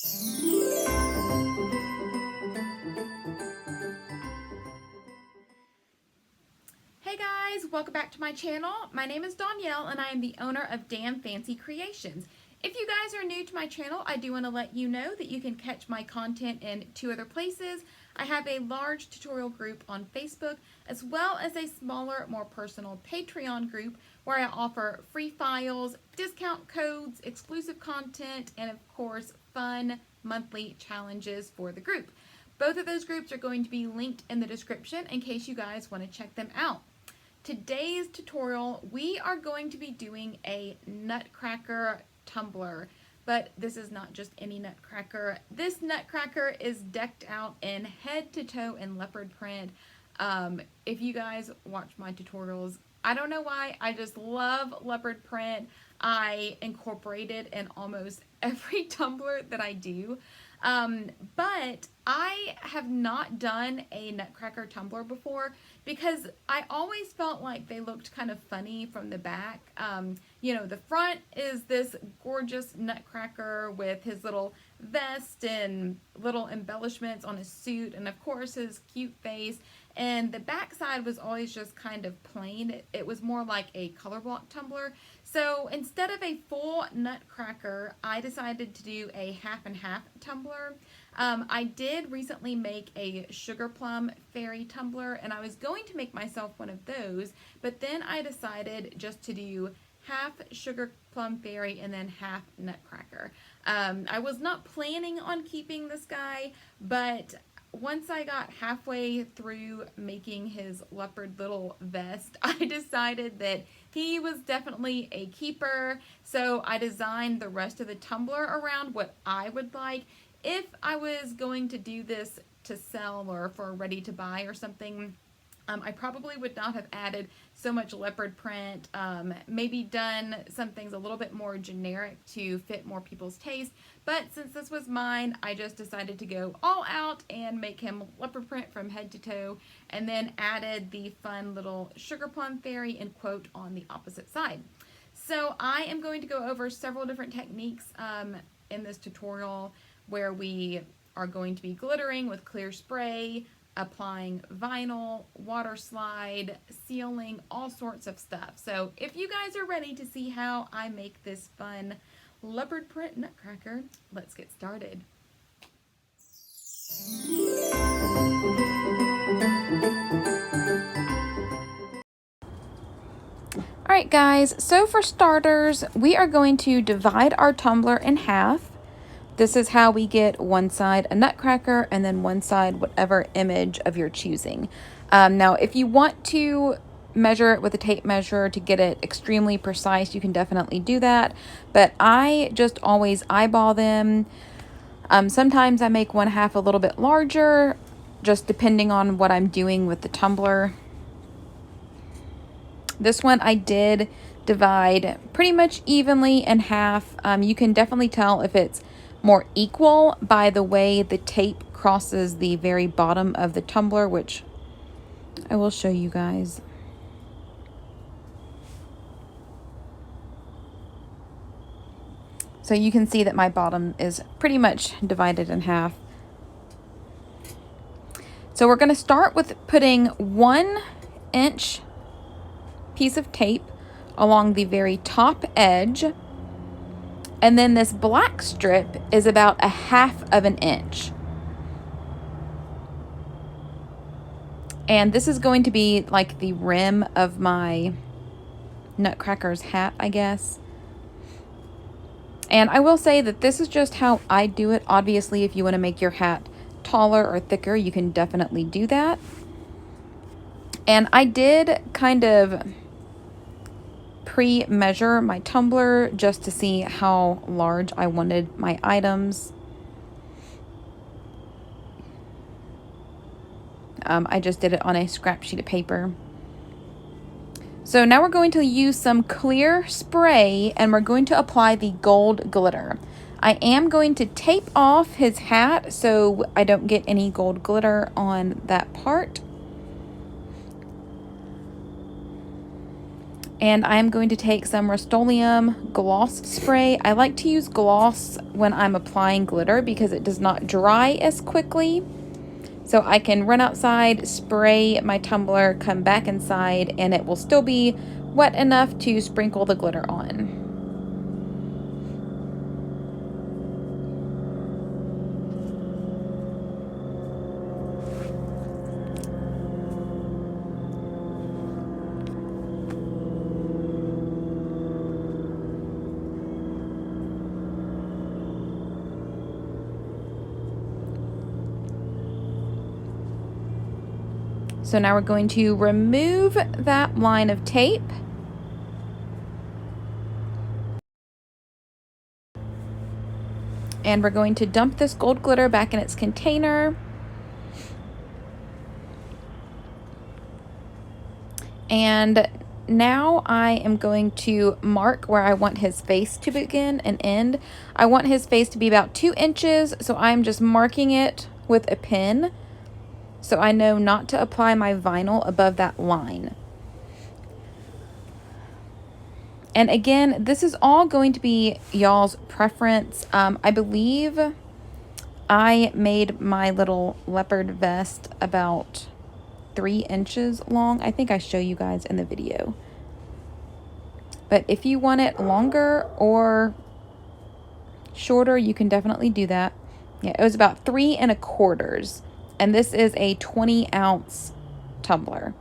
Hey guys, welcome back to my channel. My name is Danielle and I am the owner of Damn Fancy Creations. If you guys are new to my channel, I do want to let you know that you can catch my content in two other places. I have a large tutorial group on Facebook as well as a smaller, more personal Patreon group where I offer free files, discount codes, exclusive content, and of course fun monthly challenges for the group. Both of those groups are going to be linked in the description in case you guys want to check them out. Today's tutorial, we are going to be doing a nutcracker tumbler, but this is not just any nutcracker. This nutcracker is decked out in head to toe in leopard print. If you guys watch my tutorials, I don't know why, I just love leopard print. I incorporate it in almost every tumbler that I do. But I have not done a nutcracker tumbler before because I always felt like they looked kind of funny from the back. You know, the front is this gorgeous nutcracker with his little vest and little embellishments on his suit and of course his cute face. And the back side was always just kind of plain. It was more like a color block tumbler. So instead of a full nutcracker, I decided to do a half and half tumbler. I did recently make a sugar plum fairy tumbler and I was going to make myself one of those, but then I decided just to do half sugar plum fairy and then half nutcracker. I was not planning on keeping this guy, but once I got halfway through making his leopard little vest, I decided that he was definitely a keeper. So I designed the rest of the tumbler around what I would like. If I was going to do this to sell or for ready to buy or something, I probably would not have added so much leopard print, maybe done some things a little bit more generic to fit more people's taste. But since this was mine, I just decided to go all out and make him leopard print from head to toe and then added the fun little sugar plum fairy in quote on the opposite side. So I am going to go over several different techniques in this tutorial where we are going to be glittering with clear spray, applying vinyl, water slide, sealing, all sorts of stuff. So if you guys are ready to see how I make this fun leopard print nutcracker, let's get started. Alright guys, so for starters, we are going to divide our tumbler in half. This is how we get one side a nutcracker and then one side whatever image of your choosing. Now, if you want to measure it with a tape measure to get it extremely precise, you can definitely do that. But I just always eyeball them. Sometimes I make one half a little bit larger, just depending on what I'm doing with the tumbler. This one I did divide pretty much evenly in half. You can definitely tell if it's more equal by the way the tape crosses the very bottom of the tumbler, which I will show you guys. So you can see that my bottom is pretty much divided in half. So we're going to start with putting 1 inch piece of tape along the very top edge. And then this black strip is about 1/2 inch. And this is going to be like the rim of my nutcracker's hat, I guess. And I will say that this is just how I do it. Obviously, if you want to make your hat taller or thicker, you can definitely do that. And I did kind of pre-measure my tumbler just to see how large I wanted my items. I just did it on a scrap sheet of paper. So now we're going to use some clear spray and we're going to apply the gold glitter. I am going to tape off his hat so I don't get any gold glitter on that part. And I'm going to take some Rustoleum gloss spray. I like to use gloss when I'm applying glitter because it does not dry as quickly. So I can run outside, spray my tumbler, come back inside, and it will still be wet enough to sprinkle the glitter on. So now we're going to remove that line of tape. And we're going to dump this gold glitter back in its container. And now I am going to mark where I want his face to begin and end. I want his face to be about 2 inches, so I'm just marking it with a pen, so I know not to apply my vinyl above that line. And again, this is all going to be y'all's preference. I believe I made my little leopard vest about 3 inches long. I think I show you guys in the video. But if you want it longer or shorter, you can definitely do that. Yeah, it was about 3 1/4. And this is a 20-ounce tumbler.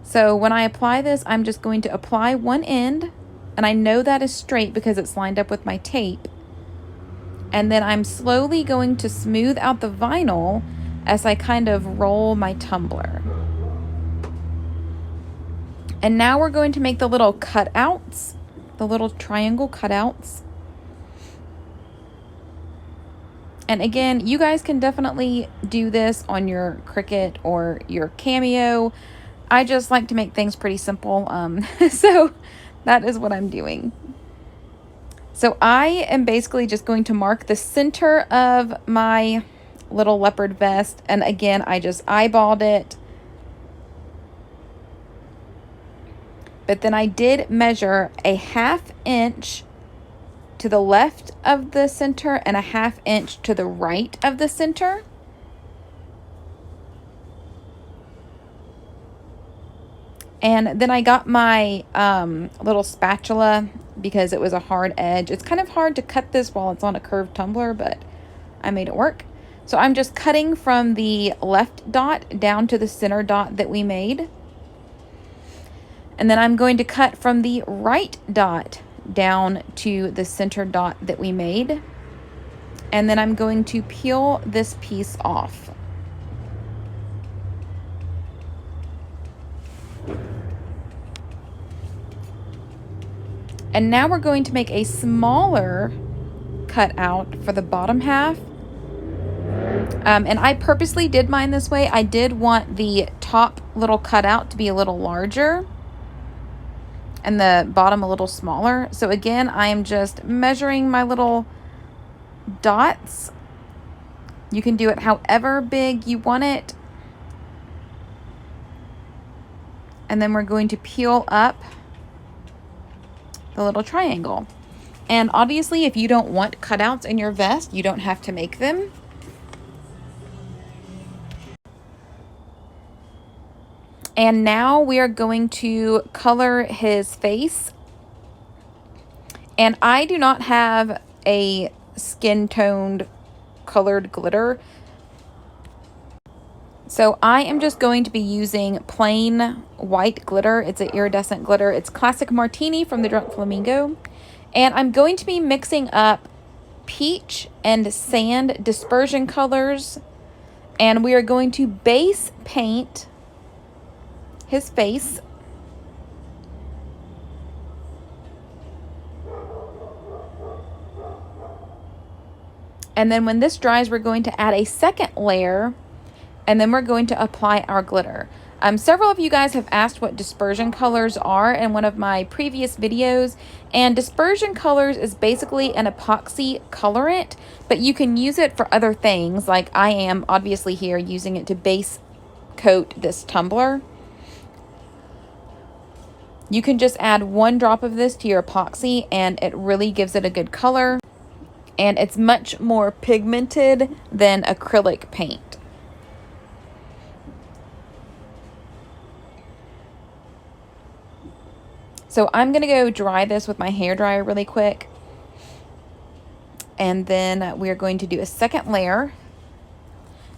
So when I apply this, I'm just going to apply one end, and I know that is straight because it's lined up with my tape. And then I'm slowly going to smooth out the vinyl as I kind of roll my tumbler. And now we're going to make the little cutouts, the little triangle cutouts. And again, you guys can definitely do this on your Cricut or your Cameo. I just like to make things pretty simple, so that is what I'm doing. So I am basically just going to mark the center of my little leopard vest, and again, I just eyeballed it. But then I did measure a 1/2 inch to the left of the center and a 1/2 inch to the right of the center. And then I got my little spatula because it was a hard edge. It's kind of hard to cut this while it's on a curved tumbler, but I made it work. So I'm just cutting from the left dot down to the center dot that we made. And then I'm going to cut from the right dot down to the center dot that we made. And then I'm going to peel this piece off. And now we're going to make a smaller cutout for the bottom half. And I purposely did mine this way. I did want the top little cutout to be a little larger and the bottom a little smaller. So again, I am just measuring my little dots. You can do it however big you want it. And then we're going to peel up the little triangle. And obviously, if you don't want cutouts in your vest, you don't have to make them. And now we are going to color his face. And I do not have a skin toned colored glitter. So I am just going to be using plain white glitter. It's an iridescent glitter. It's Classic Martini from the Drunk Flamingo. And I'm going to be mixing up peach and sand dispersion colors. And we are going to base paint his face. And then when this dries, we're going to add a second layer, and then we're going to apply our glitter. Several of you guys have asked what dispersion colors are in one of my previous videos, and dispersion colors is basically an epoxy colorant, but you can use it for other things, like I am obviously here using it to base coat this tumbler. You can just add 1 drop of this to your epoxy and it really gives it a good color. And it's much more pigmented than acrylic paint. So I'm going to go dry this with my hairdryer really quick. And then we're going to do a second layer.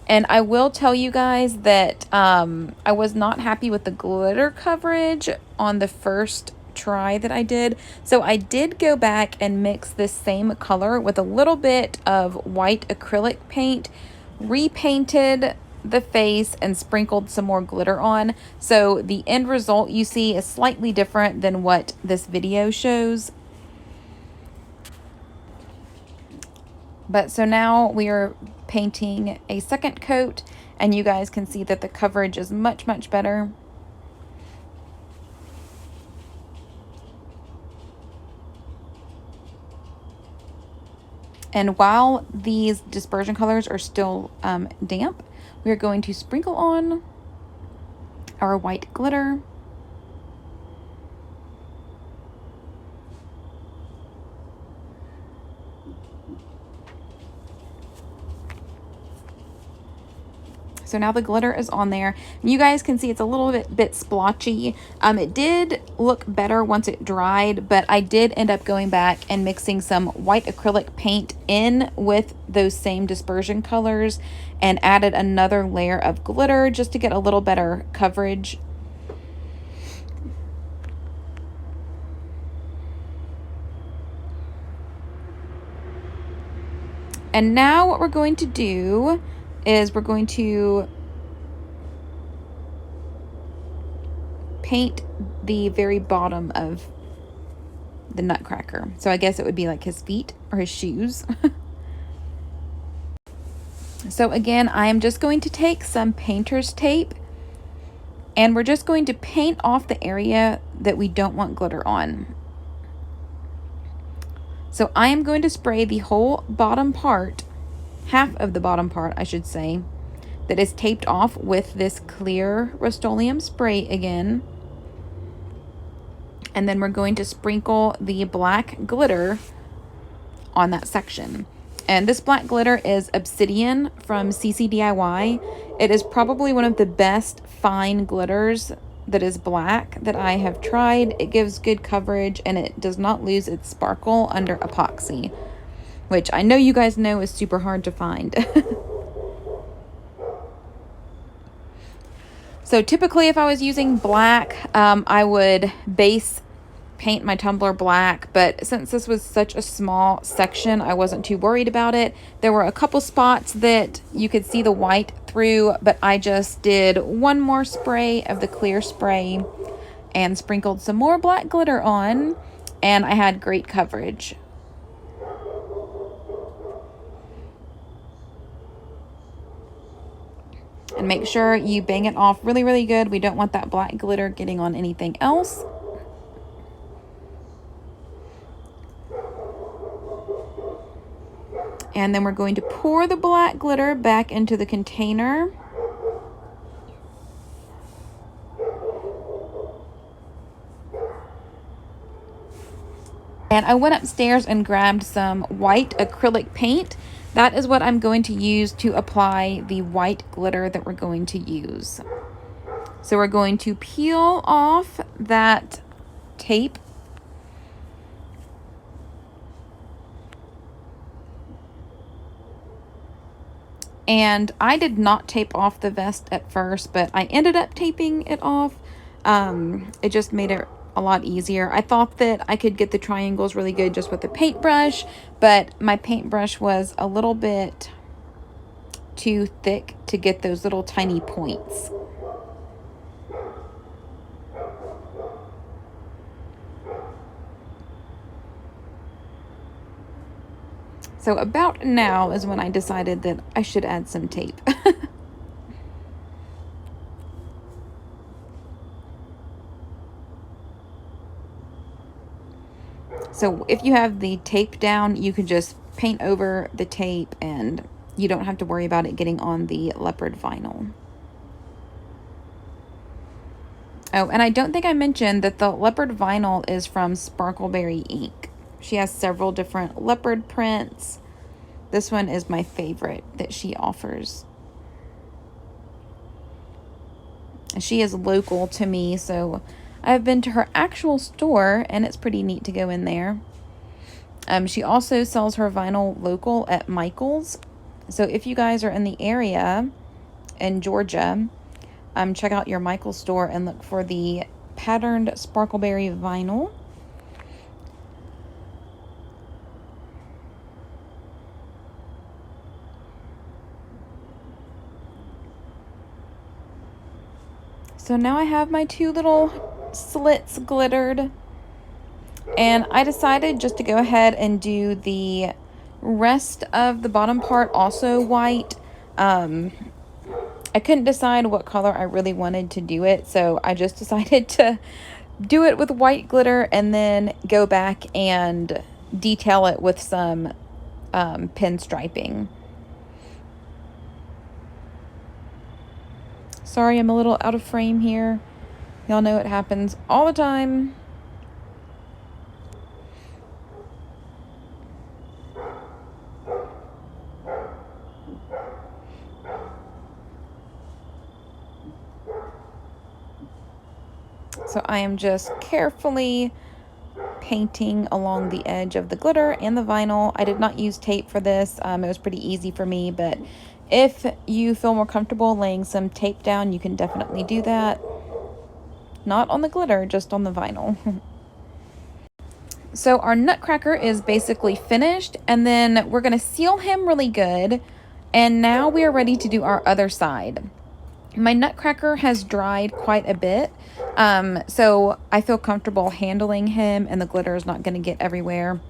And I will tell you guys that I was not happy with the glitter coverage on the first try that I did. So I did go back and mix this same color with a little bit of white acrylic paint, repainted the face and sprinkled some more glitter on. So the end result you see is slightly different than what this video shows. But so now we are painting a second coat and you guys can see that the coverage is much, much better. And while these dispersion colors are still damp, we are going to sprinkle on our white glitter. So now the glitter is on there. You guys can see it's a little bit splotchy. It did look better once it dried, but I did end up going back and mixing some white acrylic paint in with those same dispersion colors and added another layer of glitter just to get a little better coverage. And now what we're going to do is we're going to paint the very bottom of the Nutcracker. So I guess it would be like his feet or his shoes. So again, I am just going to take some painter's tape and we're just going to paint off the area that we don't want glitter on. So I am going to spray the whole bottom part, half of the bottom part, I should say, that is taped off with this clear Rustoleum spray again. And then we're going to sprinkle the black glitter on that section. And this black glitter is Obsidian from CCDIY. It is probably one of the best fine glitters that is black that I have tried. It gives good coverage and it does not lose its sparkle under epoxy, which I know you guys know is super hard to find. So typically if I was using black, I would base paint my tumbler black, but since this was such a small section, I wasn't too worried about it. There were a couple spots that you could see the white through, but I just did one more spray of the clear spray and sprinkled some more black glitter on, and I had great coverage. And make sure you bang it off really, really good. We don't want that black glitter getting on anything else. And then we're going to pour the black glitter back into the container. And I went upstairs and grabbed some white acrylic paint. That is what I'm going to use to apply the white glitter that we're going to use. So we're going to peel off that tape. And I did not tape off the vest at first, but I ended up taping it off. It just made it a lot easier. I thought that I could get the triangles really good just with the paintbrush, but my paintbrush was a little bit too thick to get those little tiny points. So about now is when I decided that I should add some tape. So if you have the tape down, you can just paint over the tape and you don't have to worry about it getting on the leopard vinyl. Oh, and I don't think I mentioned that the leopard vinyl is from Sparkleberry Ink. She has several different leopard prints. This one is my favorite that she offers. She is local to me, so I've been to her actual store, and it's pretty neat to go in there. She also sells her vinyl local at Michael's. So if you guys are in the area in Georgia, check out your Michael's store and look for the patterned Sparkleberry vinyl. So now I have my two little slits glittered, and I decided just to go ahead and do the rest of the bottom part also white. I couldn't decide what color I really wanted to do it, so I just decided to do it with white glitter and then go back and detail it with some pinstriping. Sorry, I'm a little out of frame here. Y'all know it happens all the time. So I am just carefully painting along the edge of the glitter and the vinyl. I did not use tape for this. It was pretty easy for me, but if you feel more comfortable laying some tape down, you can definitely do that. Not on the glitter, just on the vinyl. So our Nutcracker is basically finished, and then we're going to seal him really good. And now we are ready to do our other side. My Nutcracker has dried quite a bit, so I feel comfortable handling him and the glitter is not going to get everywhere.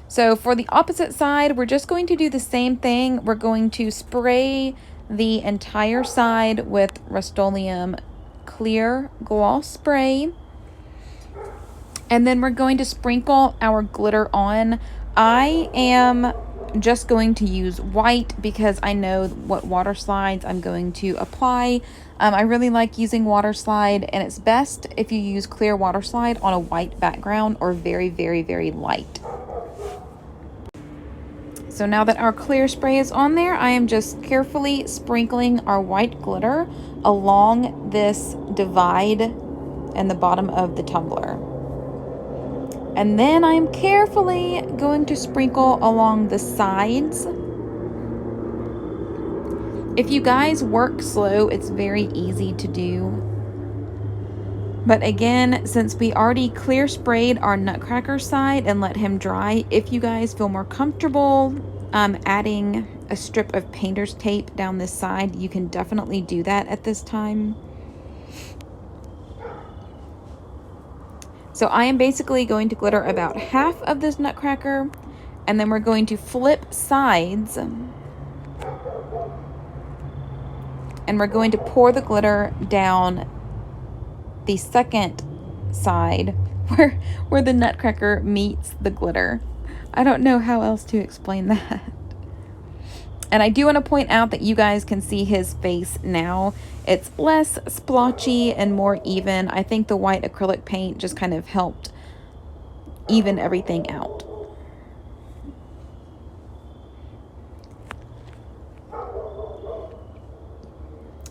So for the opposite side, we're just going to do the same thing. We're going to spray the entire side with Rustoleum clear gloss spray. And then we're going to sprinkle our glitter on. I am just going to use white because I know what water slides I'm going to apply. I really like using water slide, and it's best if you use clear water slide on a white background or very, very, very light. So now that our clear spray is on there, I am just carefully sprinkling our white glitter along this divide in the bottom of the tumbler. And then I'm carefully going to sprinkle along the sides. If you guys work slow, it's very easy to do. But again, since we already clear sprayed our Nutcracker side and let him dry, if you guys feel more comfortable adding a strip of painter's tape down this side, you can definitely do that at this time. So I am basically going to glitter about half of this Nutcracker, and then we're going to flip sides, and we're going to pour the glitter down the second side where the Nutcracker meets the glitter. I don't know how else to explain that. And I do want to point out that you guys can see his face now. It's less splotchy and more even. I think the white acrylic paint just kind of helped even everything out.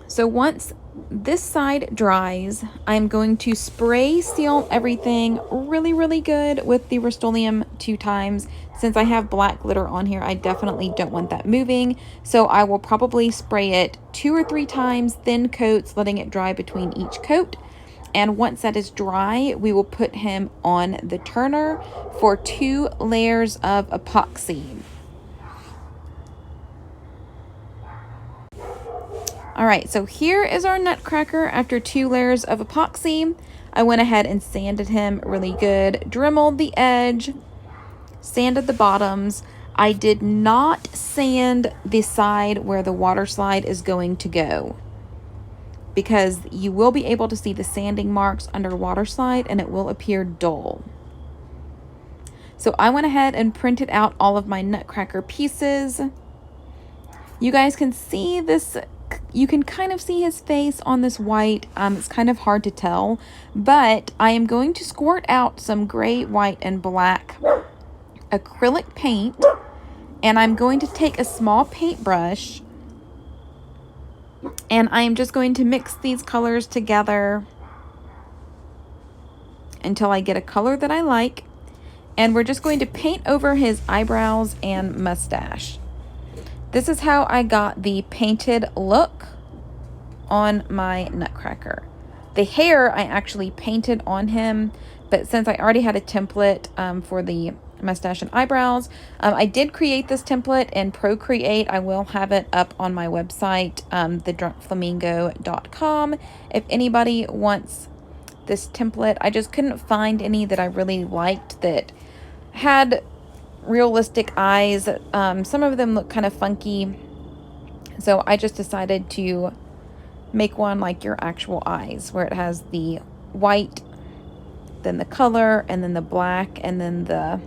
So once this side dries, I'm going to spray seal everything really, really good with the Rustoleum 2 times. Since I have black glitter on here, I definitely don't want that moving. So I will probably spray it 2 or 3 times, thin coats, letting it dry between each coat. And once that is dry, we will put him on the turner for 2 layers of epoxy. All right, so here is our Nutcracker after 2 layers of epoxy. I went ahead and sanded him really good, dremeled the edge, sanded the bottoms. I did not sand the side where the water slide is going to go, because you will be able to see the sanding marks under water slide and it will appear dull. So I went ahead and printed out all of my Nutcracker pieces. You guys can see this You can kind of see his face on this white. It's kind of hard to tell, but I am going to squirt out some gray, white, and black acrylic paint, and I'm going to take a small paintbrush, and I am just going to mix these colors together until I get a color that I like, and we're just going to paint over his eyebrows and mustache. This is how I got the painted look on my Nutcracker. The hair I actually painted on him, but since I already had a template for the mustache and eyebrows, I did create this template in Procreate. I will have it up on my website, thedrunkflamingo.com, if anybody wants this template. I just couldn't find any that I really liked that had realistic eyes. Some of them look kind of funky, so I just decided to make one like your actual eyes, where it has the white, then the color, and then the black, and then the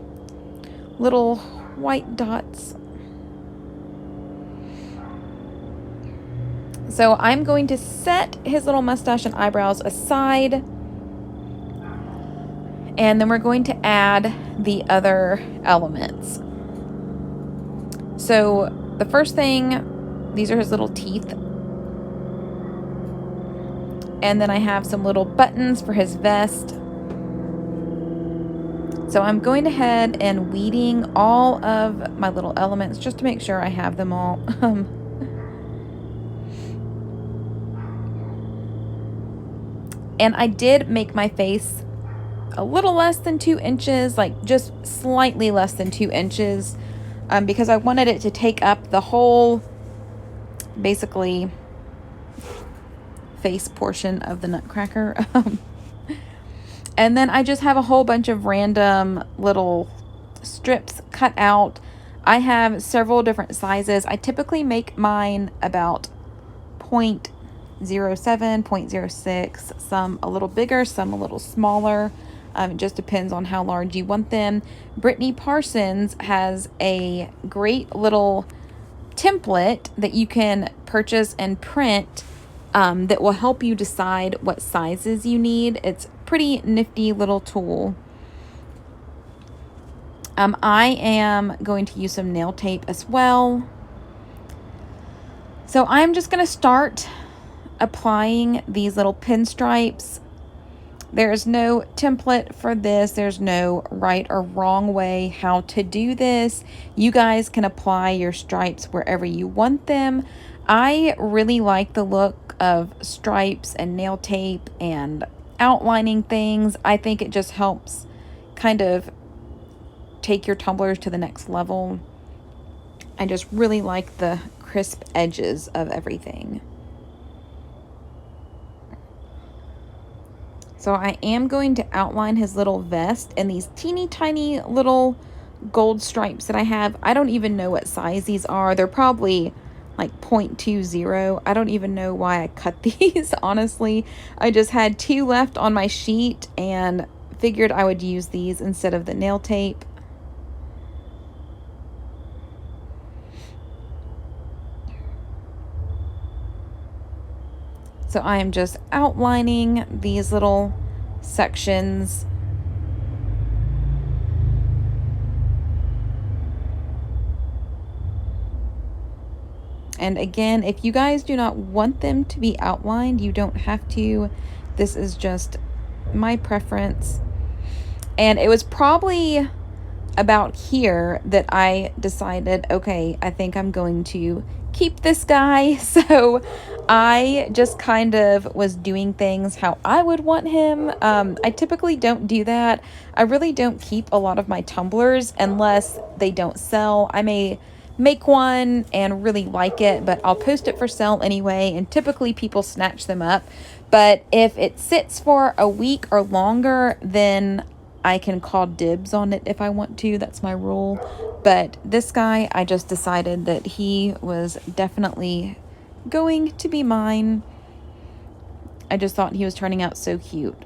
little white dots. So I'm going to set his little mustache and eyebrows aside, and then we're going to add the other elements. So the first thing, these are his little teeth. And then I have some little buttons for his vest. So I'm going ahead and weeding all of my little elements just to make sure I have them all. And I did make my face a little less than 2 inches, like just slightly less than 2 inches, because I wanted it to take up the whole, basically, face portion of the Nutcracker. And then I just have a whole bunch of random little strips cut out. I have several different sizes. I typically make mine about 0.07, 0.06, some a little bigger, some a little smaller. It just depends on how large you want them. Brittany Parsons has a great little template that you can purchase and print that will help you decide what sizes you need. It's a pretty nifty little tool. I am going to use some nail tape as well. So I'm just going to start applying these little pinstripes. There's no template for this. There's no right or wrong way how to do this. You guys can apply your stripes wherever you want them. I really like the look of stripes and nail tape and outlining things. I think it just helps kind of take your tumblers to the next level. I just really like the crisp edges of everything. So I am going to outline his little vest in these teeny tiny little gold stripes that I have. I don't even know what size these are. They're probably like 0.20. I don't even know why I cut these, honestly. I just had 2 left on my sheet and figured I would use these instead of the nail tape. So I am just outlining these little sections. And again, if you guys do not want them to be outlined, you don't have to. This is just my preference. And it was probably about here that I decided, okay, I think I'm going to keep this guy. So I just kind of was doing things how I would want him. I typically don't do that. I really don't keep a lot of my tumblers unless they don't sell. I may make one and really like it, but I'll post it for sale anyway, and typically people snatch them up. But if it sits for a week or longer, then I can call dibs on it if I want to. That's my rule. But this guy, I just decided that he was definitely going to be mine. I just thought he was turning out so cute.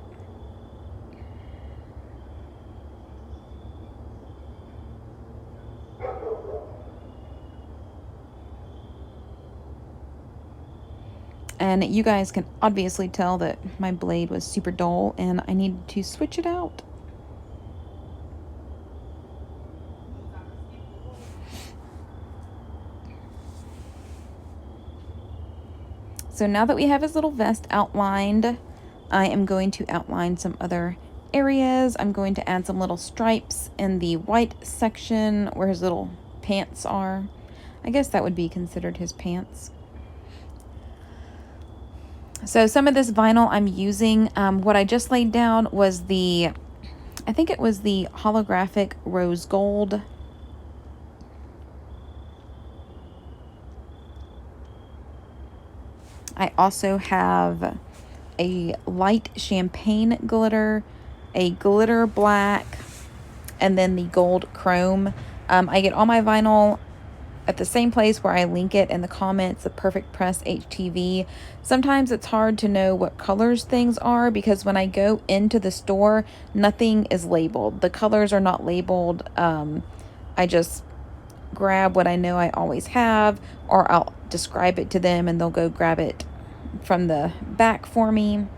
And you guys can obviously tell that my blade was super dull and I needed to switch it out. So now that we have his little vest outlined, I am going to outline some other areas. I'm going to add some little stripes in the white section where his little pants are. I guess that would be considered his pants. So some of this vinyl I'm using, what I just laid down was I think it was the holographic rose gold. I also have a light champagne glitter, a glitter black, and then the gold chrome. I get all my vinyl at the same place where I link it in the comments, the Perfect Press HTV. Sometimes it's hard to know what colors things are because when I go into the store, nothing is labeled. The colors are not labeled. I just grab what I know I always have, or I'll describe it to them and they'll go grab it from the back for me.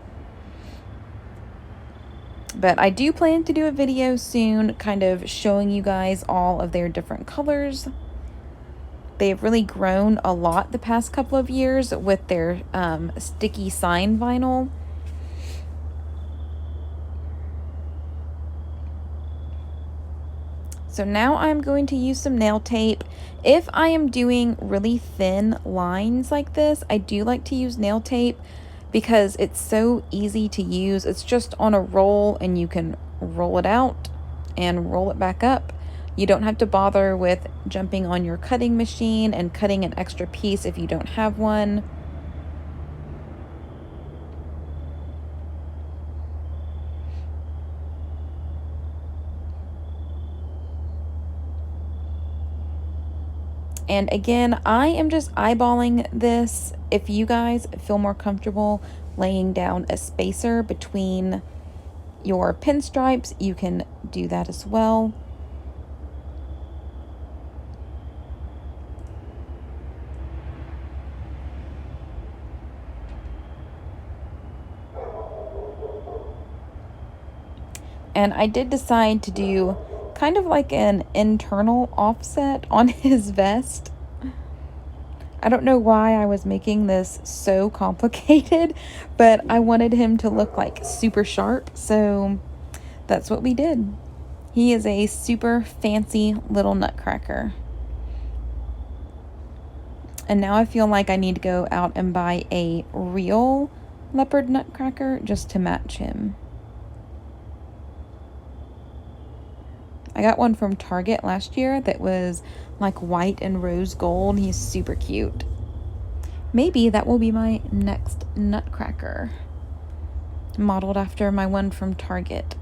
But I do plan to do a video soon kind of showing you guys all of their different colors. They've really grown a lot the past couple of years with their sticky sign vinyl. So now I'm going to use some nail tape. If I am doing really thin lines like this, I do like to use nail tape because it's so easy to use. It's just on a roll and you can roll it out and roll it back up. You don't have to bother with jumping on your cutting machine and cutting an extra piece if you don't have one. And again, I am just eyeballing this. If you guys feel more comfortable laying down a spacer between your pinstripes, you can do that as well. And I did decide to do kind of like an internal offset on his vest. I don't know why I was making this so complicated, but I wanted him to look like super sharp, so that's what we did. He is a super fancy little nutcracker. And now I feel like I need to go out and buy a real leopard nutcracker just to match him. I got one from Target last year that was like white and rose gold. He's super cute. Maybe that will be my next nutcracker, modeled after my one from Target.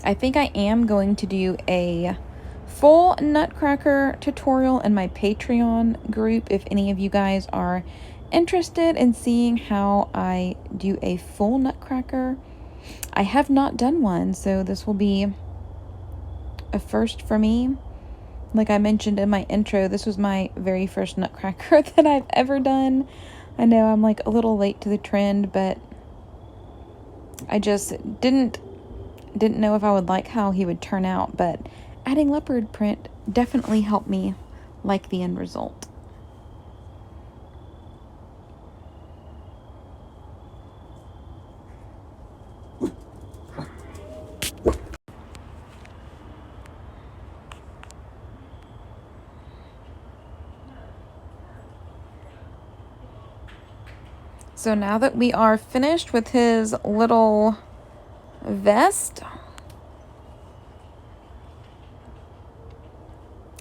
I think I am going to do a full nutcracker tutorial in my Patreon group if any of you guys are interested in seeing how I do a full nutcracker. I have not done one, so this will be a first for me. Like I mentioned in my intro, this was my very first nutcracker that I've ever done. I know I'm like a little late to the trend, but I just didn't know if I would like how he would turn out, but adding leopard print definitely helped me like the end result. So now that we are finished with his little vest,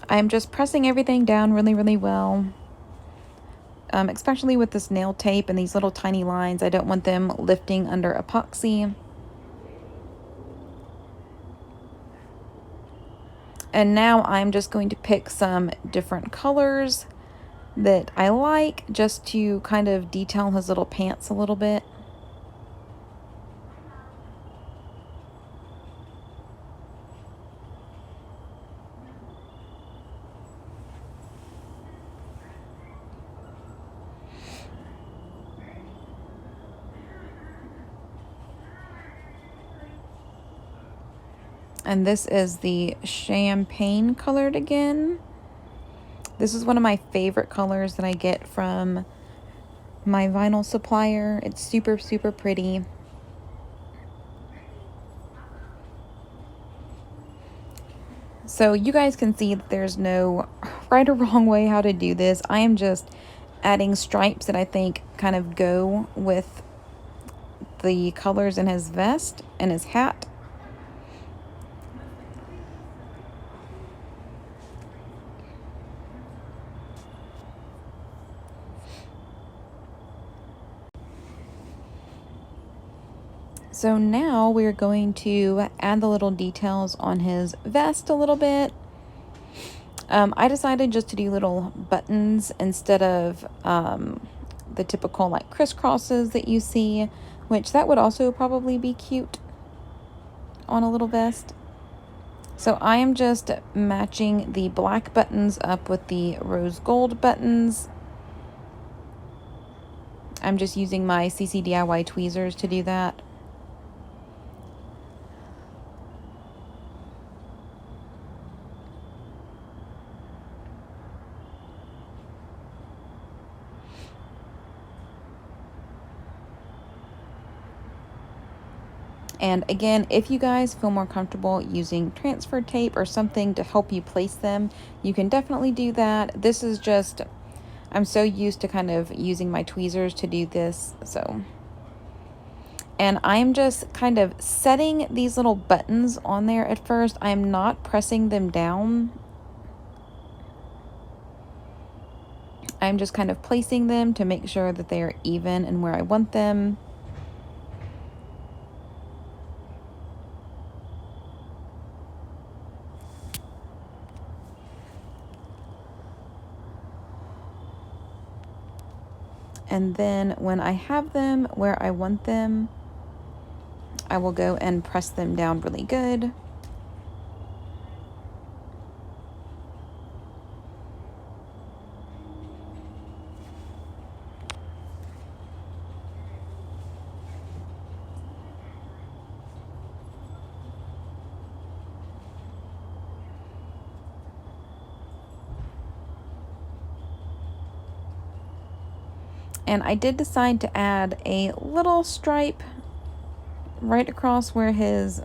I'm just pressing everything down really, really well. Especially with this nail tape and these little tiny lines. I don't want them lifting under epoxy. And now I'm just going to pick some different colors that I like just to kind of detail his little pants a little bit. And this is the champagne colored again. This is one of my favorite colors that I get from my vinyl supplier. It's super, super pretty. So you guys can see that there's no right or wrong way how to do this. I am just adding stripes that I think kind of go with the colors in his vest and his hat. So now we're going to add the little details on his vest a little bit. I decided just to do little buttons instead of the typical like crisscrosses that you see, which that would also probably be cute on a little vest. So I am just matching the black buttons up with the rose gold buttons. I'm just using my CCDIY tweezers to do that. And again, if you guys feel more comfortable using transfer tape or something to help you place them, you can definitely do that. This is just, I'm so used to kind of using my tweezers to do this, so. And I'm just kind of setting these little buttons on there at first. I'm not pressing them down. I'm just kind of placing them to make sure that they are even and where I want them. And then when I have them where I want them, I will go and press them down really good. And I did decide to add a little stripe right across where his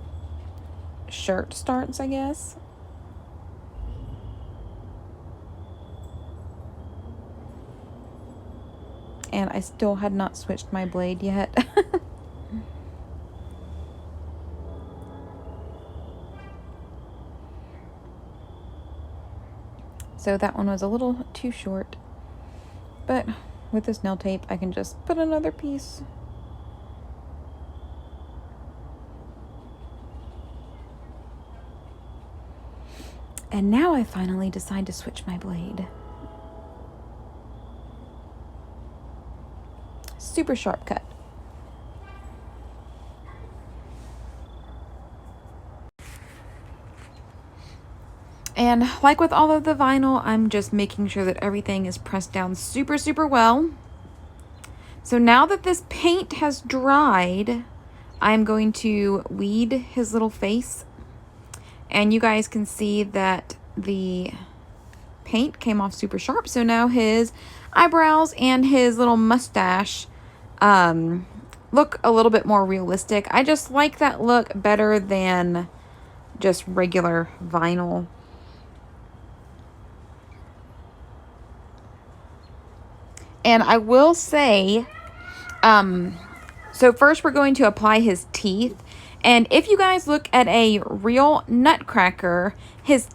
shirt starts, I guess. And I still had not switched my blade yet. So that one was a little too short, but with this nail tape, I can just put another piece. And now I finally decide to switch my blade. Super sharp cut. And like with all of the vinyl, I'm just making sure that everything is pressed down super, super well. So now that this paint has dried, I'm going to weed his little face. And you guys can see that the paint came off super sharp. So now his eyebrows and his little mustache look a little bit more realistic. I just like that look better than just regular vinyl. And I will say, so first we're going to apply his teeth. And if you guys look at a real nutcracker, his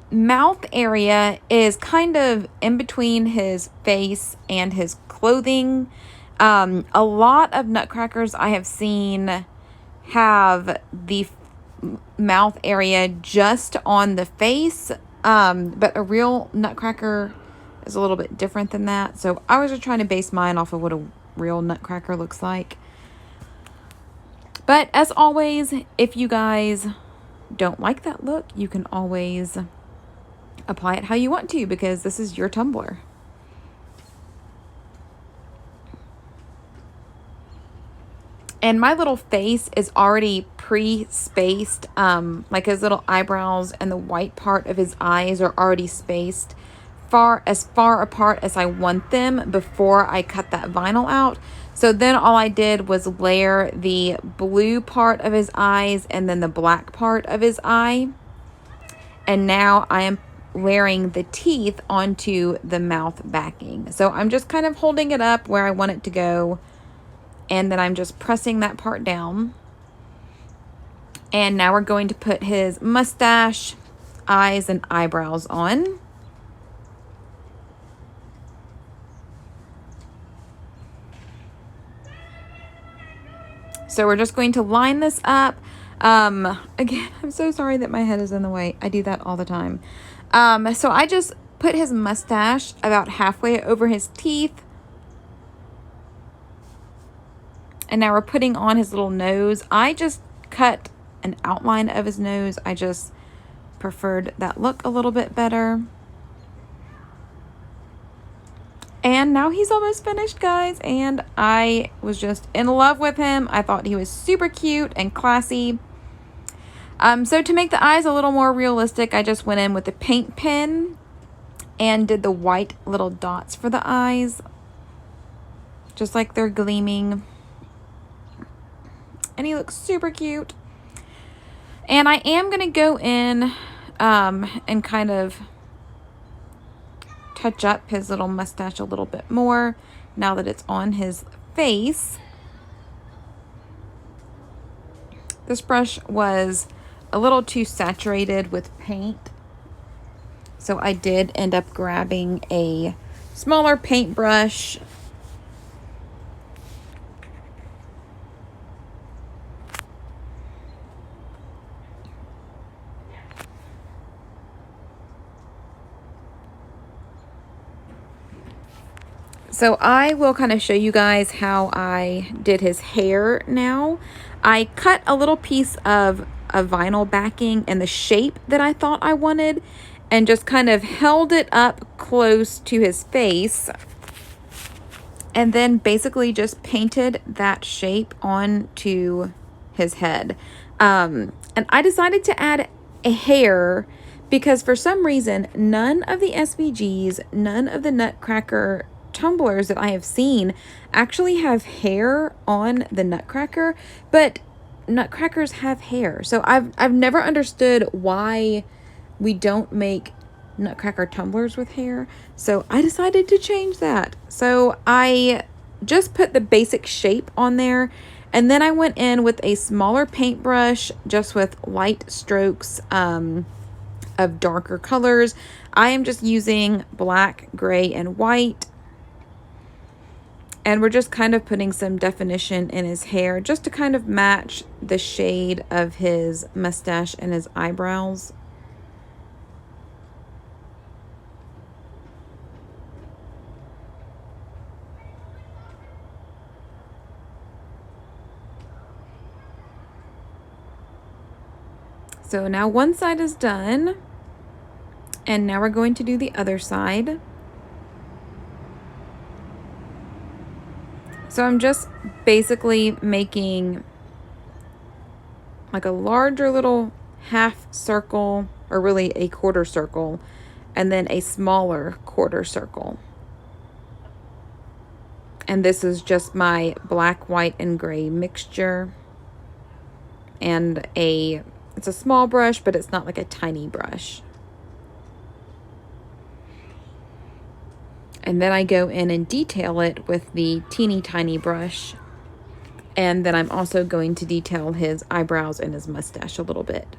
mouth area is kind of in between his face and his clothing. A lot of nutcrackers I have seen have the mouth area just on the face, but a real nutcracker is a little bit different than that. So I was just trying to base mine off of what a real nutcracker looks like. But as always, if you guys don't like that look, you can always apply it how you want to, because this is your tumbler. And my little face is already pre-spaced. Like his little eyebrows and the white part of his eyes are already spaced as far apart as I want them before I cut that vinyl out. So then all I did was layer the blue part of his eyes and then the black part of his eye. And now I am layering the teeth onto the mouth backing. So I'm just kind of holding it up where I want it to go. And then I'm just pressing that part down. And now we're going to put his mustache, eyes, and eyebrows on. So we're just going to line this up. Again, I'm so sorry that my head is in the way. I do that all the time. So I just put his mustache about halfway over his teeth. And now we're putting on his little nose. I just cut an outline of his nose. I just preferred that look a little bit better. And now he's almost finished, guys. And I was just in love with him. I thought he was super cute and classy. So to make the eyes a little more realistic, I just went in with the paint pen and did the white little dots for the eyes. Just like they're gleaming. And he looks super cute. And I am going to go in and kind of touch up his little mustache a little bit more now that it's on his face. This brush was a little too saturated with paint, so I did end up grabbing a smaller paintbrush. So I will kind of show you guys how I did his hair now. I cut a little piece of a vinyl backing in the shape that I thought I wanted and just kind of held it up close to his face and then basically just painted that shape onto his head. And I decided to add a hair because for some reason, none of the SVGs, none of the Nutcracker tumblers that I have seen actually have hair on the Nutcracker, but Nutcrackers have hair. So I've never understood why we don't make Nutcracker tumblers with hair. So I decided to change that. So I just put the basic shape on there, and then I went in with a smaller paintbrush just with light strokes of darker colors. I am just using black, gray, and white. And we're just kind of putting some definition in his hair just to kind of match the shade of his mustache and his eyebrows. So now one side is done. And now we're going to do the other side. So I'm just basically making like a larger little half circle, or really a quarter circle, and then a smaller quarter circle. And this is just my black, white, and gray mixture. And it's a small brush, but it's not like a tiny brush. And then I go in and detail it with the teeny tiny brush. And then I'm also going to detail his eyebrows and his mustache a little bit.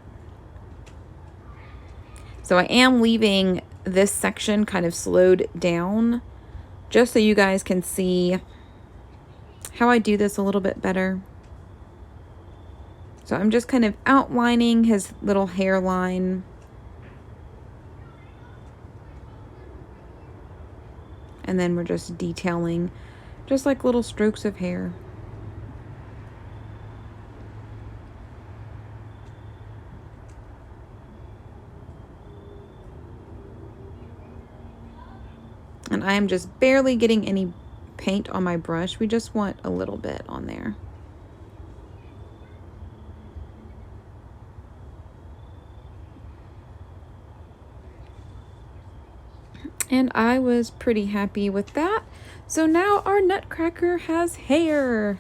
So I am leaving this section kind of slowed down just so you guys can see how I do this a little bit better. So I'm just kind of outlining his little hairline. And then we're just detailing just like little strokes of hair. And I am just barely getting any paint on my brush. We just want a little bit on there. And I was pretty happy with that. So now our Nutcracker has hair.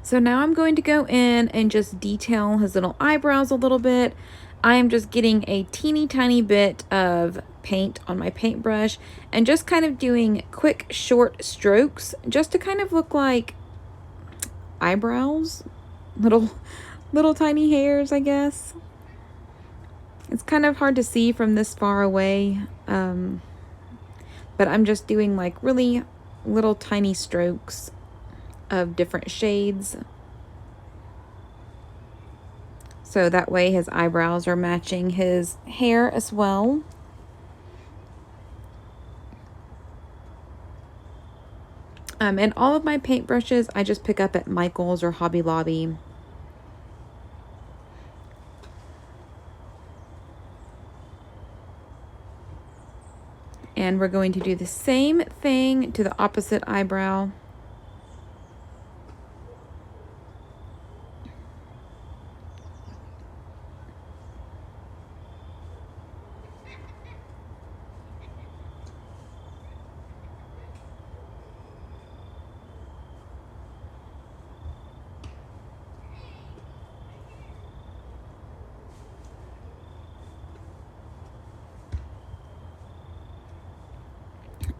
So now I'm going to go in and just detail his little eyebrows a little bit. I am just getting a teeny tiny bit of paint on my paintbrush and just kind of doing quick short strokes just to kind of look like eyebrows, little tiny hairs, I guess. It's kind of hard to see from this far away, but I'm just doing like really little tiny strokes of different shades, so that way his eyebrows are matching his hair as well. And all of my paintbrushes I just pick up at Michael's or Hobby Lobby. And we're going to do the same thing to the opposite eyebrow.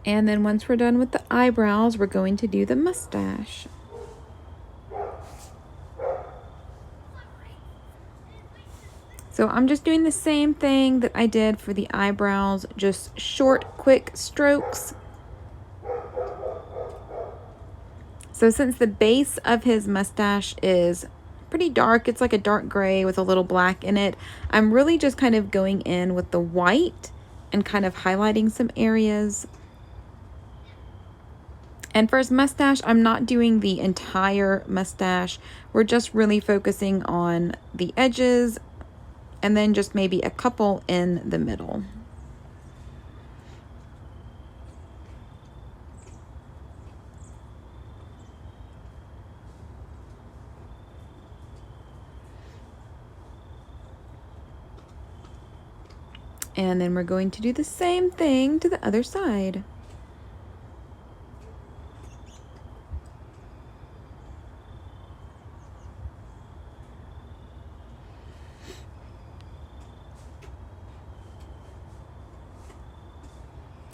And then once we're done with the eyebrows, we're going to do the mustache. So I'm just doing the same thing that I did for the eyebrows, just short, quick strokes. So since the base of his mustache is pretty dark, it's like a dark gray with a little black in it, I'm really just kind of going in with the white and kind of highlighting some areas. And for his mustache, I'm not doing the entire mustache. We're just really focusing on the edges and then just maybe a couple in the middle. And then we're going to do the same thing to the other side.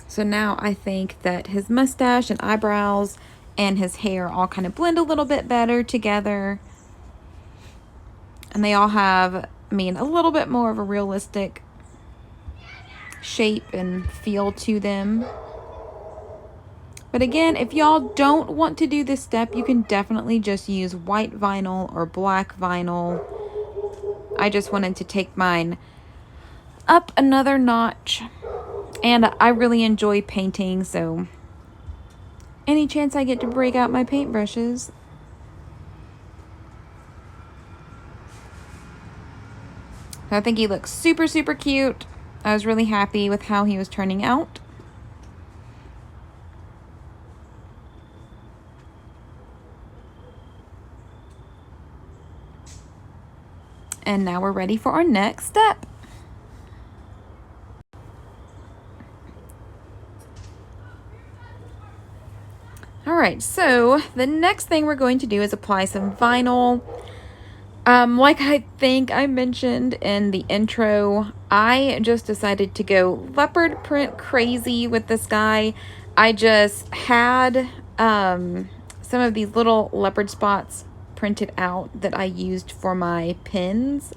So now I think that his mustache and eyebrows and his hair all kind of blend a little bit better together. And they all have, I mean, a little bit more of a realistic shape and feel to them. But again, if y'all don't want to do this step, you can definitely just use white vinyl or black vinyl. I just wanted to take mine up another notch. And I really enjoy painting, so any chance I get to break out my paintbrushes. I think he looks super, super cute. I was really happy with how he was turning out. And now we're ready for our next step. All right, so the next thing we're going to do is apply some vinyl. Like I think I mentioned in the intro, I just decided to go leopard print crazy with this guy. I just had some of these little leopard spots printed out that I used for my pins,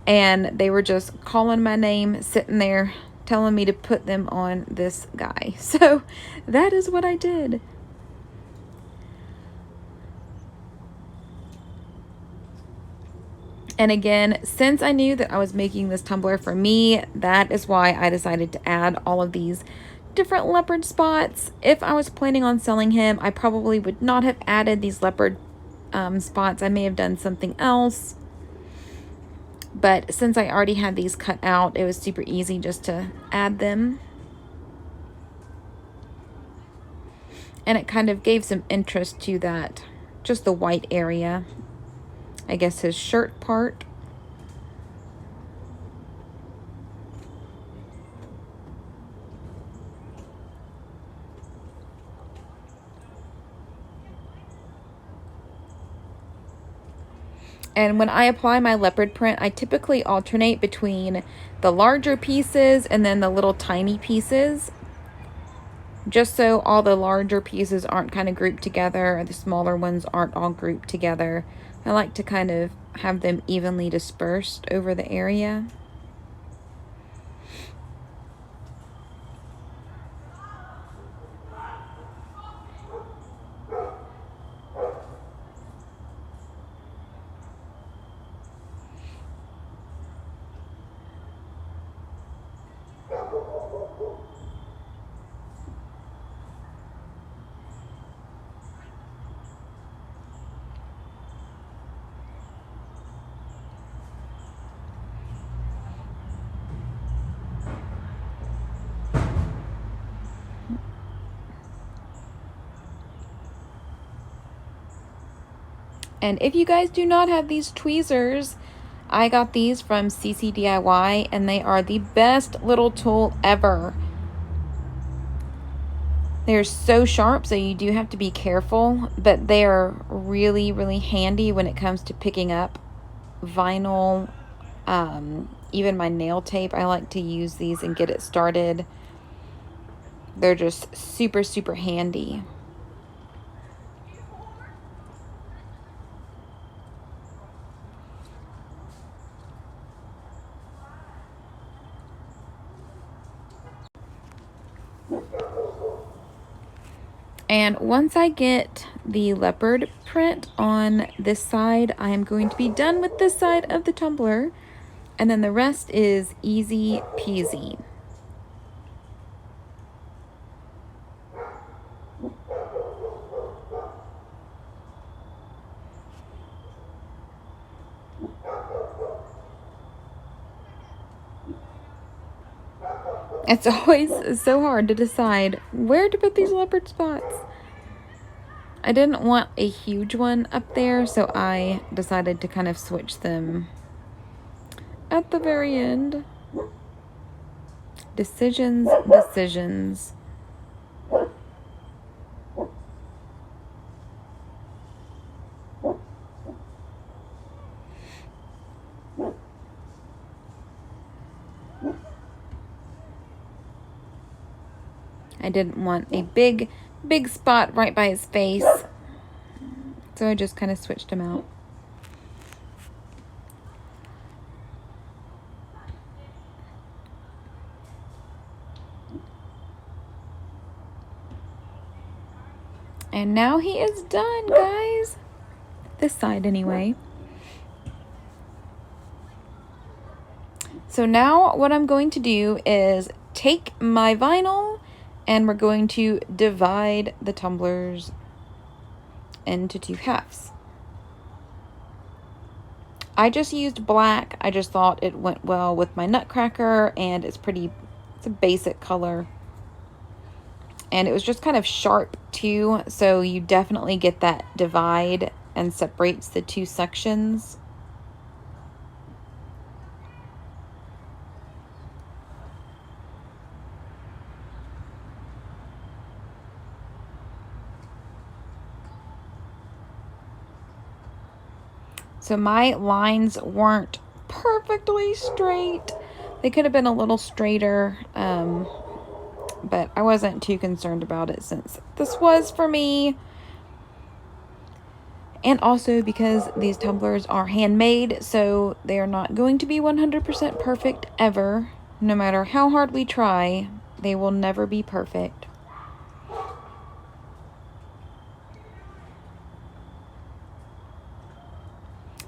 and they were just calling my name, sitting there telling me to put them on this guy. So that is what I did. And again, since I knew that I was making this tumbler for me, that is why I decided to add all of these different leopard spots. If I was planning on selling him, I probably would not have added these leopard spots. I may have done something else. But since I already had these cut out, it was super easy just to add them. And it kind of gave some interest to that, just the white area. I guess his shirt part. And when I apply my leopard print, I typically alternate between the larger pieces and then the little tiny pieces, just so all the larger pieces aren't kind of grouped together and the smaller ones aren't all grouped together. I like to kind of have them evenly dispersed over the area. And if you guys do not have these tweezers, I got these from CCDIY and they are the best little tool ever. They're so sharp, so you do have to be careful, but they are really, really handy when it comes to picking up vinyl. Even my nail tape, I like to use these and get it started. They're just super, super handy. And once I get the leopard print on this side, I am going to be done with this side of the tumbler. And then the rest is easy peasy. It's always so hard to decide where to put these leopard spots. I didn't want a huge one up there, so I decided to kind of switch them at the very end. Decisions, decisions. I didn't want a big spot right by his face, so I just kind of switched him out. And now he is done, guys. This side anyway. So now what I'm going to do is take my vinyl and we're going to divide the tumblers into 2 halves. I just used black. I just thought it went well with my Nutcracker, and it's a basic color. And it was just kind of sharp too, so you definitely get that divide and separates the 2 sections. So my lines weren't perfectly straight. They could have been a little straighter, but I wasn't too concerned about it since this was for me. And also because these tumblers are handmade, so they are not going to be 100% perfect ever. No matter how hard we try, they will never be perfect.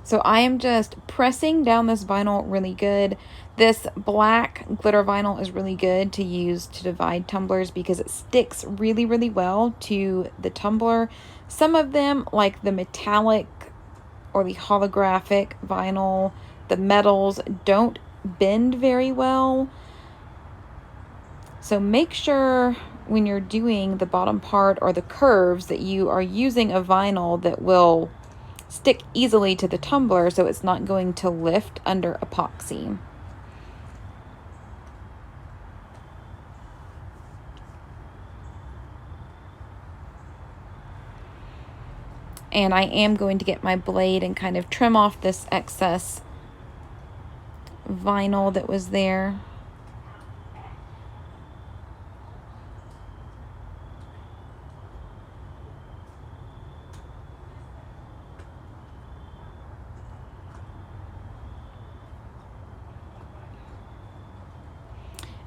So I am just pressing down this vinyl really good. This black glitter vinyl is really good to use to divide tumblers because it sticks really, really well to the tumbler. Some of them, like the metallic or the holographic vinyl, the metals don't bend very well. So make sure when you're doing the bottom part or the curves that you are using a vinyl that will stick easily to the tumbler, so it's not going to lift under epoxy. And I am going to get my blade and kind of trim off this excess vinyl that was there.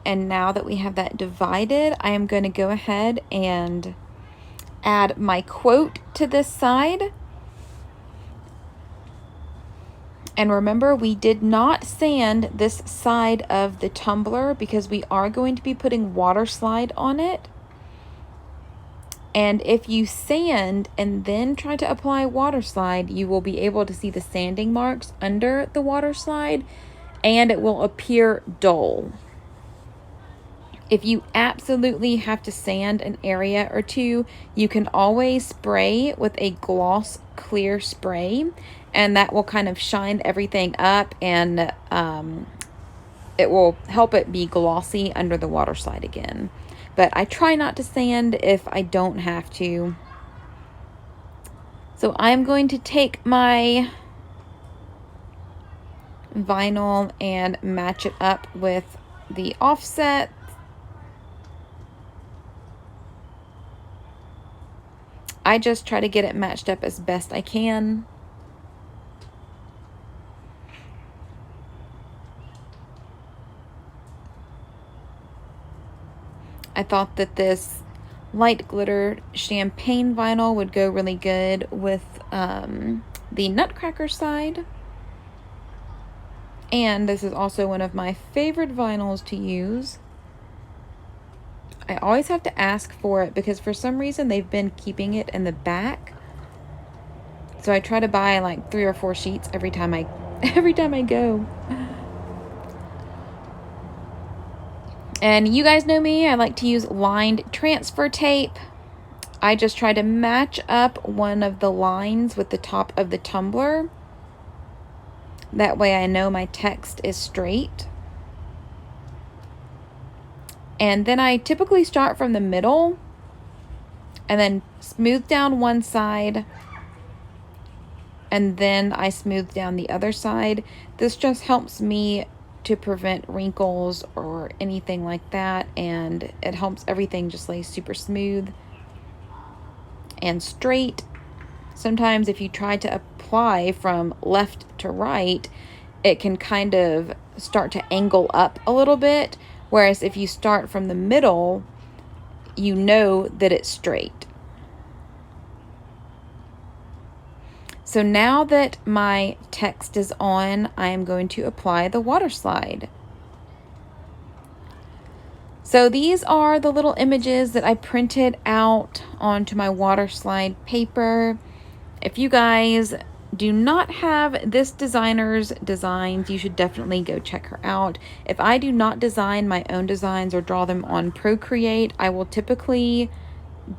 And now that we have that divided, I am going to go ahead and add my quote to this side. And remember, we did not sand this side of the tumbler because we are going to be putting water slide on it. And if you sand and then try to apply water slide, you will be able to see the sanding marks under the water slide, and it will appear dull. If you absolutely have to sand an area or two, you can always spray with a gloss clear spray, and that will kind of shine everything up, and it will help it be glossy under the water slide again. But I try not to sand if I don't have to. So I'm going to take my vinyl and match it up with the offset. I just try to get it matched up as best I can. I thought that this light glitter champagne vinyl would go really good with the Nutcracker side. And this is also one of my favorite vinyls to use. I always have to ask for it because for some reason they've been keeping it in the back. So I try to buy like 3 or 4 sheets every time I go. And you guys know me, I like to use lined transfer tape. I just try to match up one of the lines with the top of the tumbler. That way I know my text is straight. And then I typically start from the middle and then smooth down one side, and then I smooth down the other side. This just helps me to prevent wrinkles or anything like that, and it helps everything just lay super smooth and straight. Sometimes if you try to apply from left to right, it can kind of start to angle up a little bit, whereas if you start from the middle, you know that it's straight. So now that my text is on, I am going to apply the water slide. So these are the little images that I printed out onto my water slide paper. If you guys do not have this designer's designs, you should definitely go check her out. If I do not design my own designs or draw them on Procreate, I will typically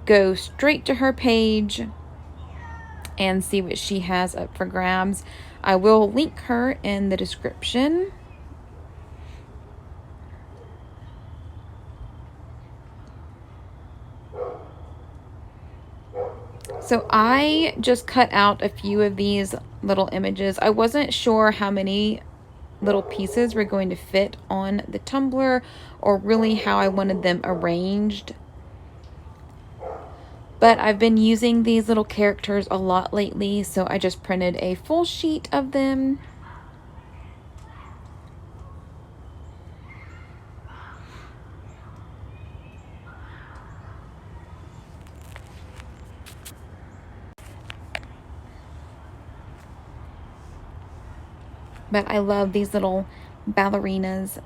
go straight to her page and see what she has up for grabs. I will link her in the description. So I just cut out a few of these little images. I wasn't sure how many little pieces were going to fit on the tumbler or really how I wanted them arranged. But I've been using these little characters a lot lately, so I just printed a full sheet of them. But I love these little ballerinas.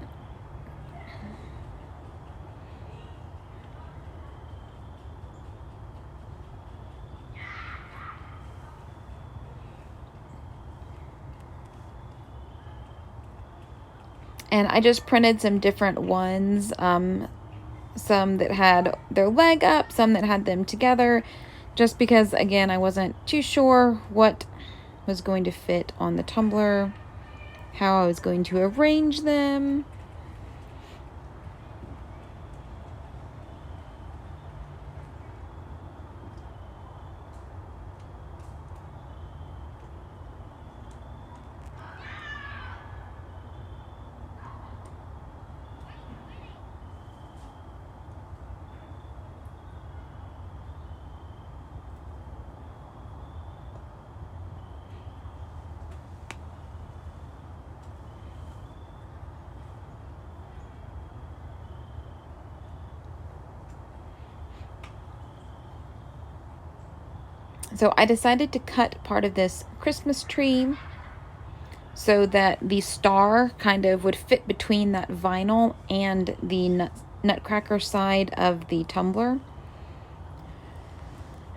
And I just printed some different ones, some that had their leg up, some that had them together, just because, again, I wasn't too sure what was going to fit on the tumbler, how I was going to arrange them. So I decided to cut part of this Christmas tree so that the star kind of would fit between that vinyl and the nutcracker side of the tumbler.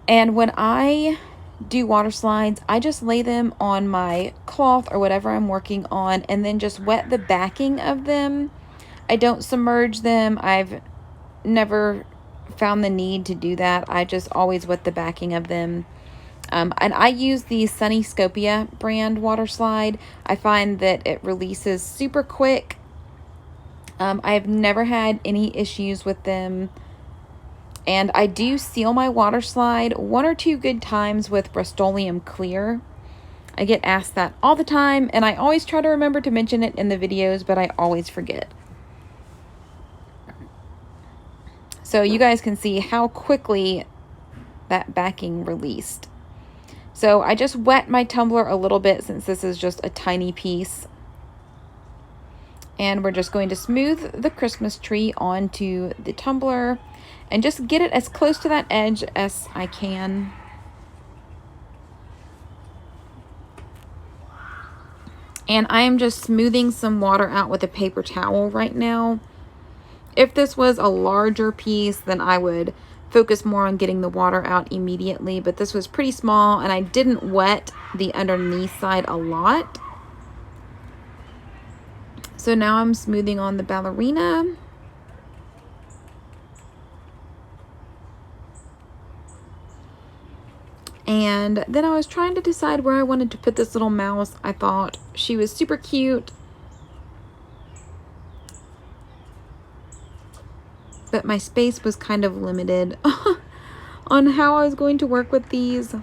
And when I do water slides, I just lay them on my cloth or whatever I'm working on and then just wet the backing of them. I don't submerge them. I've never found the need to do that. I just always wet the backing of them. And I use the Sunny Scopia brand water slide. I find that it releases super quick. I've never had any issues with them. And I do seal my water slide 1 or 2 good times with Rustoleum clear. I get asked that all the time, and I always try to remember to mention it in the videos, but I always forget. So you guys can see how quickly that backing released. So I just wet my tumbler a little bit since this is just a tiny piece. And we're just going to smooth the Christmas tree onto the tumbler and just get it as close to that edge as I can. And I am just smoothing some water out with a paper towel right now. If this was a larger piece, then I would focus more on getting the water out immediately, but this was pretty small and I didn't wet the underneath side a lot. So now I'm smoothing on the ballerina. And then I was trying to decide where I wanted to put this little mouse. I thought she was super cute, but my space was kind of limited on how I was going to work with these.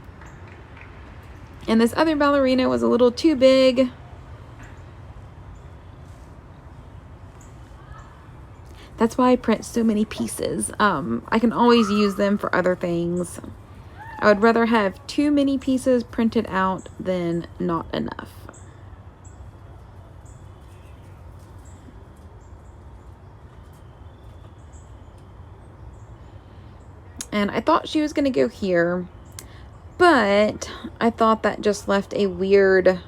And this other ballerina was a little too big. That's why I print so many pieces. I can always use them for other things. I would rather have too many pieces printed out than not enough. And I thought she was going to go here, but I thought that just left a weird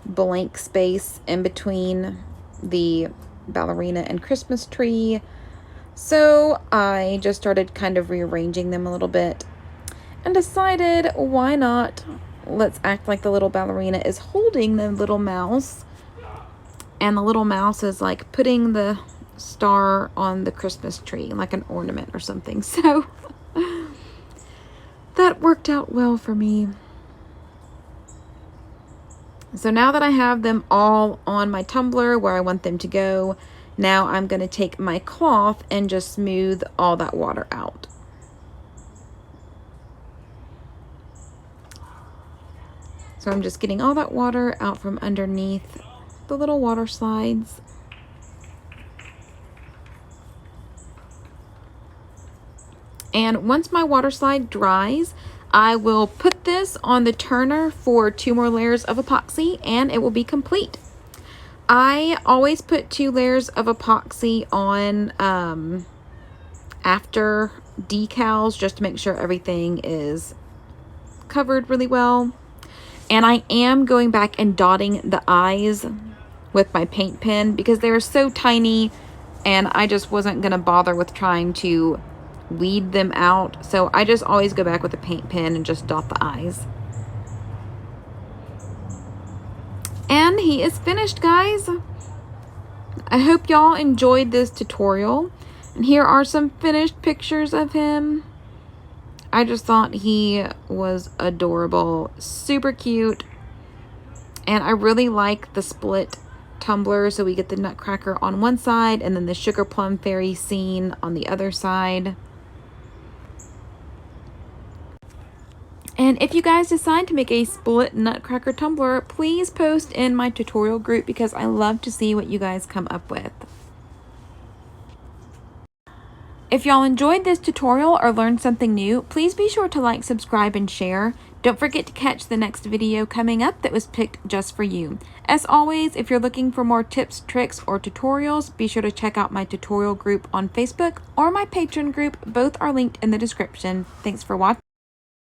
blank space in between the ballerina and Christmas tree. So I just started kind of rearranging them a little bit and decided, why not? Let's act like the little ballerina is holding the little mouse, and the little mouse is like putting the star on the Christmas tree like an ornament or something. So that worked out well for me. So now that I have them all on my tumbler where I want them to go, now I'm going to take my cloth and just smooth all that water out. So I'm just getting all that water out from underneath the little water slides. And once my water slide dries, I will put this on the turner for 2 more layers of epoxy and it will be complete. I always put 2 layers of epoxy on after decals just to make sure everything is covered really well. And I am going back and dotting the eyes with my paint pen because they are so tiny and I just wasn't going to bother with trying to weed them out. So I just always go back with a paint pen and just dot the eyes. And he is finished, guys. I hope y'all enjoyed this tutorial. And here are some finished pictures of him. I just thought he was adorable, super cute. And I really like the split tumbler. So we get the Nutcracker on one side and then the Sugar Plum Fairy scene on the other side. And if you guys decide to make a split Nutcracker tumbler, please post in my tutorial group because I love to see what you guys come up with. If y'all enjoyed this tutorial or learned something new, please be sure to like, subscribe, and share. Don't forget to catch the next video coming up that was picked just for you. As always, if you're looking for more tips, tricks, or tutorials, be sure to check out my tutorial group on Facebook or my Patreon group. Both are linked in the description. Thanks for watching.